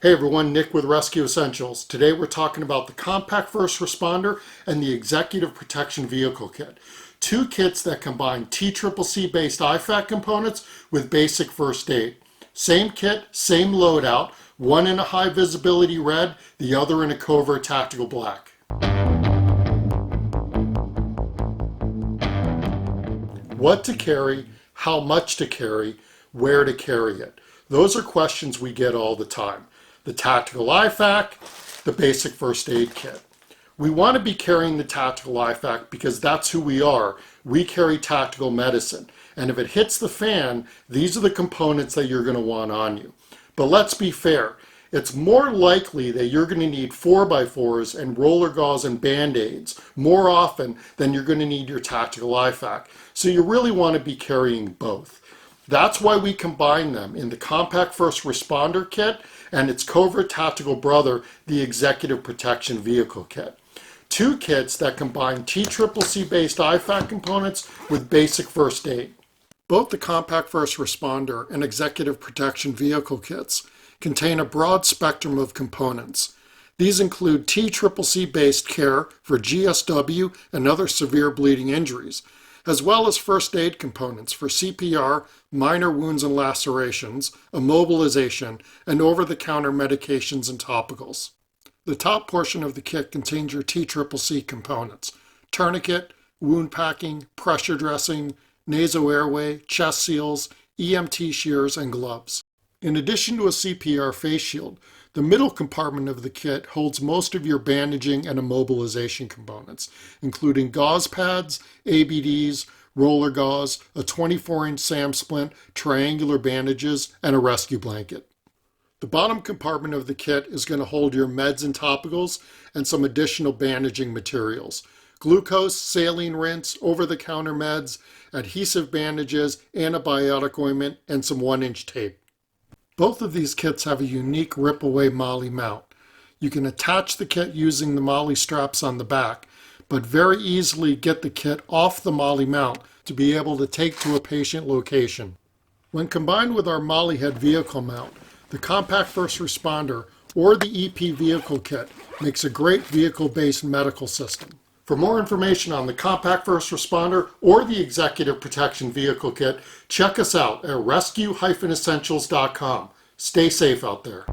Hey everyone, Nick with Rescue Essentials. Today we're talking about the Compact First Responder and the Executive Protection Vehicle Kit. Two kits that combine TCCC based IFAC components with basic first aid. Same kit, same loadout, one in a high visibility red, the other in a covert tactical black. What to carry, how much to carry, where to carry it. Those are questions we get all the time. The tactical IFAC, the basic first aid kit. We want to be carrying the tactical IFAC because that's who we are. We carry tactical medicine. And if it hits the fan, these are the components that you're going to want on you. But let's be fair. It's more likely that you're going to need 4x4s and roller gauze and band-aids more often than you're going to need your tactical IFAC. So you really want to be carrying both. That's why we combine them in the Compact First Responder Kit and its covert tactical brother, the Executive Protection Vehicle Kit. Two kits that combine TCCC based IFAC components with basic first aid. Both the Compact First Responder and Executive Protection Vehicle Kits contain a broad spectrum of components. These include TCCC based care for GSW and other severe bleeding injuries, as well as first aid components for CPR, minor wounds and lacerations, immobilization, and over-the-counter medications and topicals. The top portion of the kit contains your TCCC components: tourniquet, wound packing, pressure dressing, nasal airway, chest seals, EMT shears, and gloves. In addition to a CPR face shield, the middle compartment of the kit holds most of your bandaging and immobilization components, including gauze pads, ABDs, roller gauze, a 24-inch SAM splint, triangular bandages, and a rescue blanket. The bottom compartment of the kit is going to hold your meds and topicals and some additional bandaging materials: glucose, saline rinse, over-the-counter meds, adhesive bandages, antibiotic ointment, and some 1-inch tape. Both of these kits have a unique rip-away MOLLE mount. You can attach the kit using the MOLLE straps on the back, but very easily get the kit off the MOLLE mount to be able to take to a patient location. When combined with our MOLLE head vehicle mount, the Compact First Responder or the EP Vehicle Kit makes a great vehicle-based medical system. For more information on the Compact First Responder or the Executive Protection Vehicle Kit, check us out at rescue-essentials.com. Stay safe out there.